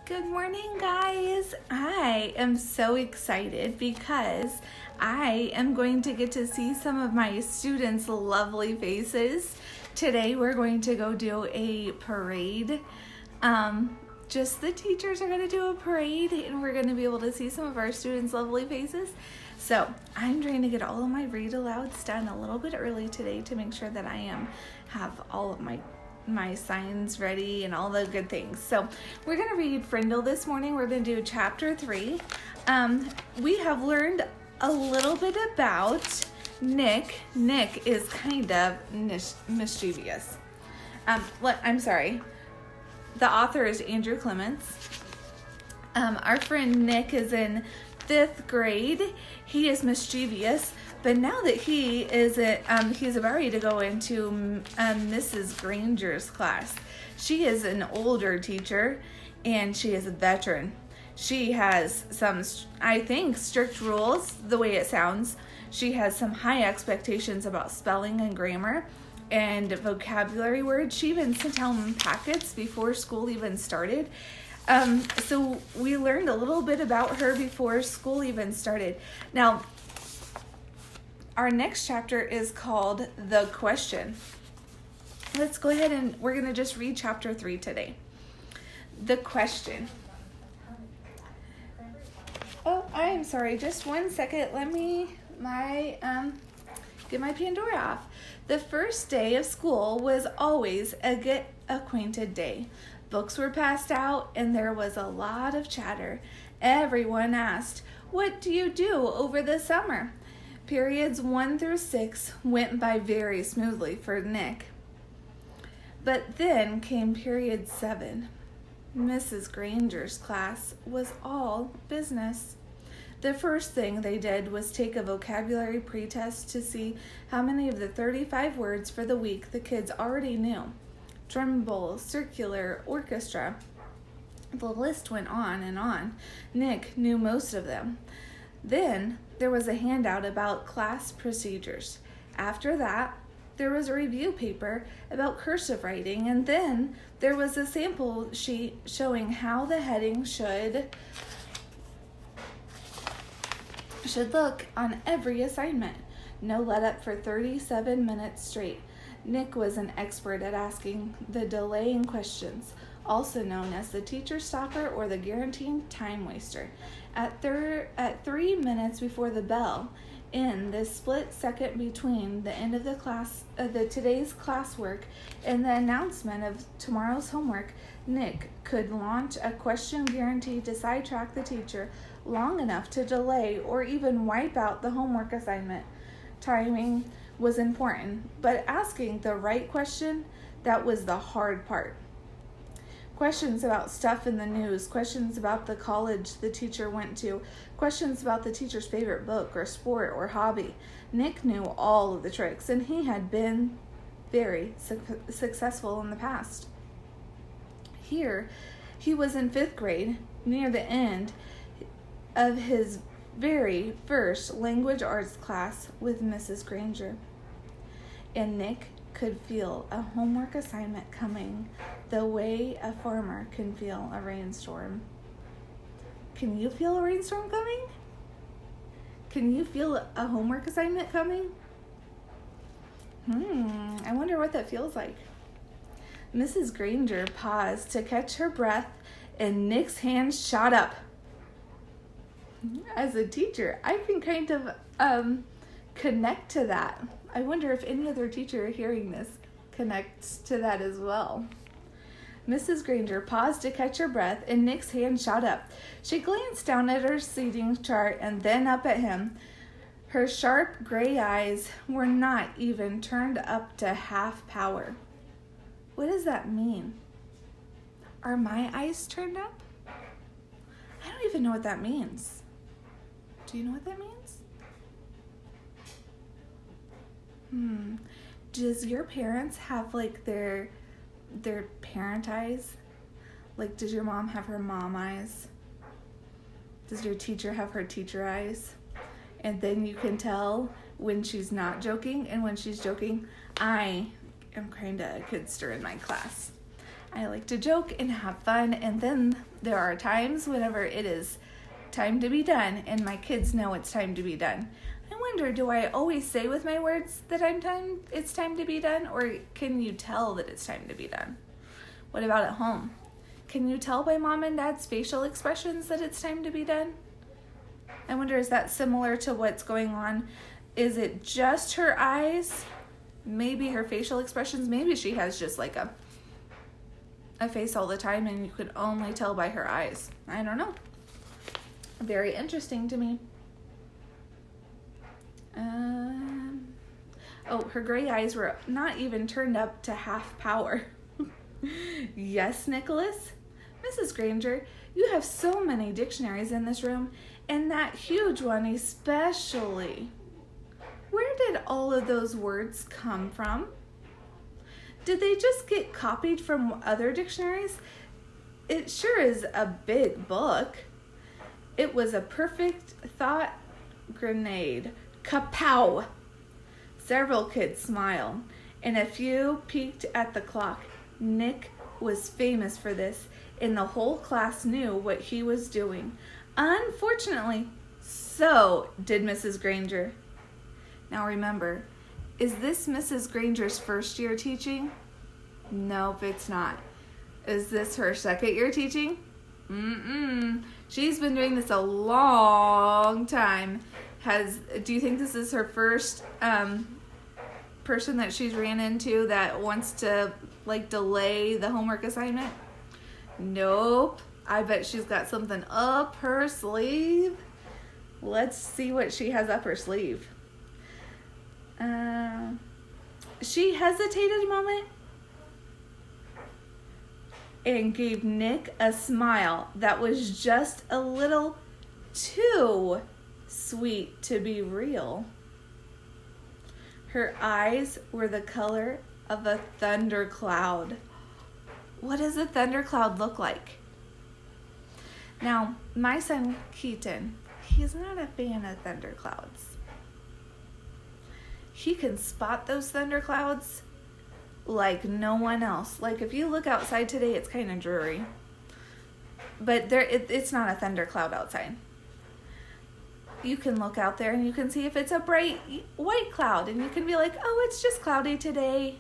Good morning, guys. I am so excited because I am going to get to see some of my students' lovely faces. Today we're going to go do a parade. Just the teachers are going to do a parade and we're going to be able to see some of our students' lovely faces. So I'm trying to get all of my read alouds done a little bit early today to make sure that I have all of my signs ready and all the good things. So we're going to read Frindle this morning. We're going to do chapter 3. We have learned a little bit about Nick. Nick is kind of mischievous. I'm sorry. The author is Andrew Clements. Our friend Nick is in 5th grade. He is mischievous, but now that he's about ready to go into Mrs. Granger's class. She is an older teacher, and she is a veteran. She has some, I think, strict rules, the way it sounds. She has some high expectations about spelling and grammar and vocabulary words. She even sent home packets before school even started. So we learned a little bit about her before school even started. Now, our next chapter is called The Question. Let's go ahead and we're going to just read chapter 3 today. The Question. Oh, I'm sorry. Just one second. Let me get my Pandora off. The first day of school was always a get acquainted day. Books were passed out and there was a lot of chatter. Everyone asked, "What do you do over the summer?" Periods 1 through 6 went by very smoothly for Nick. But then came period 7. Mrs. Granger's class was all business. The first thing they did was take a vocabulary pretest to see how many of the 35 words for the week the kids already knew. Tremble, circular, orchestra. The list went on and on. Nick knew most of them. Then there was a handout about class procedures. After that, there was a review paper about cursive writing, and then there was a sample sheet showing how the heading should look on every assignment. No let up for 37 minutes straight. Nick was an expert at asking the delaying questions, also known as the teacher stopper or the guaranteed time waster. At 3 minutes before the bell, in the split second between the end of the today's classwork and the announcement of tomorrow's homework, Nick could launch a question guaranteed to sidetrack the teacher long enough to delay or even wipe out the homework assignment. Timing was important, but asking the right question, that was the hard part. Questions about stuff in the news, questions about the college the teacher went to, questions about the teacher's favorite book or sport or hobby. Nick knew all of the tricks, and he had been very successful in the past. Here, he was in 5th grade, near the end of his very first language arts class with Mrs. Granger. And Nick could feel a homework assignment coming the way a farmer can feel a rainstorm. Can you feel a rainstorm coming? Can you feel a homework assignment coming? I wonder what that feels like. Mrs. Granger paused to catch her breath and Nick's hands shot up. As a teacher, I can kind of connect to that. I wonder if any other teacher hearing this connects to that as well. Mrs. Granger paused to catch her breath, and Nick's hand shot up. She glanced down at her seating chart and then up at him. Her sharp gray eyes were not even turned up to half power. What does that mean? Are my eyes turned up? I don't even know what that means. Do you know what that means? Does your parents have like their parent eyes? Like, does your mom have her mom eyes? Does your teacher have her teacher eyes? And then you can tell when she's not joking and when she's joking. I am kind of a kidster in my class. I like to joke and have fun, and then there are times whenever it is time to be done, and my kids know it's time to be done. I wonder, do I always say with my words that it's time to be done, or can you tell that it's time to be done? What about at home? Can you tell by mom and dad's facial expressions that it's time to be done? I wonder, is that similar to what's going on? Is it just her eyes? Maybe her facial expressions? Maybe she has just like a face all the time and you could only tell by her eyes. I don't know. Very interesting to me. Her gray eyes were not even turned up to half power. Yes, Nicholas? Mrs. Granger, you have so many dictionaries in this room, and that huge one especially. Where did all of those words come from? Did they just get copied from other dictionaries? It sure is a big book. It was a perfect thought grenade. Kapow! Several kids smiled, and a few peeked at the clock. Nick was famous for this, and the whole class knew what he was doing. Unfortunately, so did Mrs. Granger. Now remember, is this Mrs. Granger's first year teaching? Nope, it's not. Is this her second year teaching? She's been doing this a long time. Do you think this is her first person that she's ran into that wants to delay the homework assignment? Nope. I bet she's got something up her sleeve. Let's see what she has up her sleeve. She hesitated a moment and gave Nick a smile that was just a little too sweet to be real. Her eyes were the color of a thundercloud. What does a thundercloud look like? Now, my son Keaton, he's not a fan of thunderclouds. He can spot those thunderclouds like no one else. Like if you look outside today, it's kind of dreary. But it's not a thundercloud outside. You can look out there and you can see if it's a bright white cloud, and you can be like, oh, it's just cloudy today.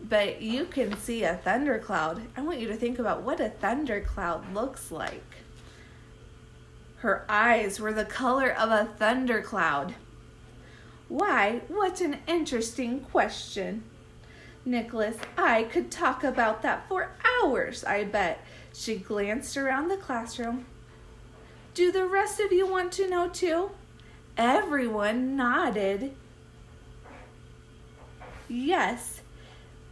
But you can see a thundercloud. I want you to think about what a thundercloud looks like. Her eyes were the color of a thundercloud. Why, what an interesting question. Nicholas, I could talk about that for hours, I bet. She glanced around the classroom. Do the rest of you want to know too? Everyone nodded. Yes.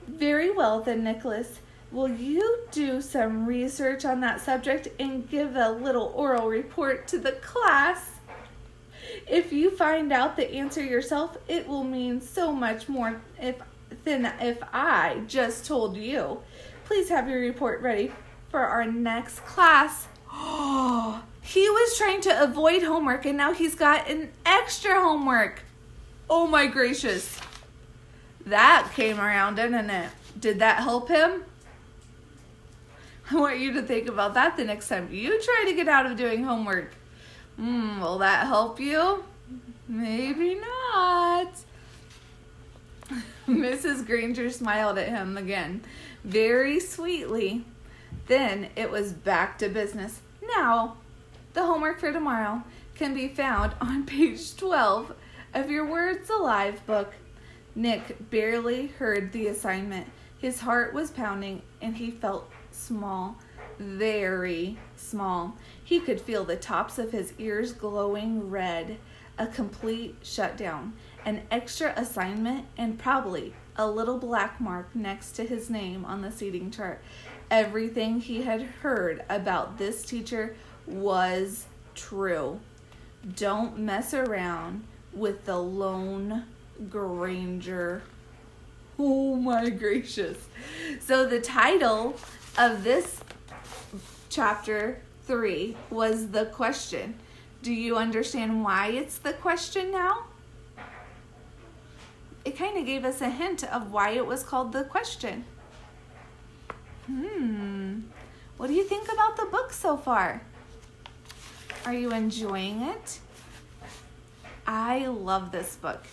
Very well then, Nicholas. Will you do some research on that subject and give a little oral report to the class? If you find out the answer yourself, it will mean so much more than if I just told you. Please have your report ready for our next class. Oh, he was trying to avoid homework and now he's got an extra homework. Oh my gracious. That came around, didn't it? Did that help him? I want you to think about that the next time you try to get out of doing homework. Will that help you? Maybe not. Mrs. Granger smiled at him again, very sweetly. Then it was back to business. Now, the homework for tomorrow can be found on page 12 of your Words Alive book. Nick barely heard the assignment. His heart was pounding and he felt small, very small. He could feel the tops of his ears glowing red. A complete shutdown, an extra assignment, and probably a little black mark next to his name on the seating chart. Everything he had heard about this teacher was true. Don't mess around with the lone Granger. Oh my gracious. So the title of this chapter 3 was The Question. Do you understand why it's the question now? It kind of gave us a hint of why it was called The Question. What do you think about the book so far? Are you enjoying it? I love this book.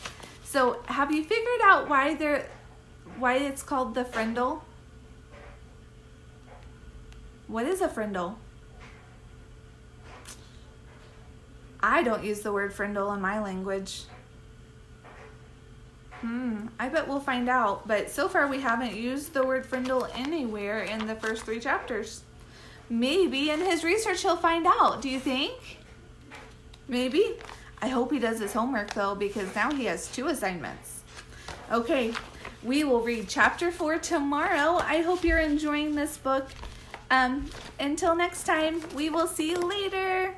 So, have you figured out why it's called the Frindle? What is a Frindle? I don't use the word Frindle in my language. I bet we'll find out. But so far we haven't used the word Frindle anywhere in the first 3 chapters. Maybe in his research he'll find out. Do you think? Maybe. I hope he does his homework though, because now he has 2 assignments. Okay, we will read chapter 4 tomorrow. I hope you're enjoying this book. Until next time, we will see you later.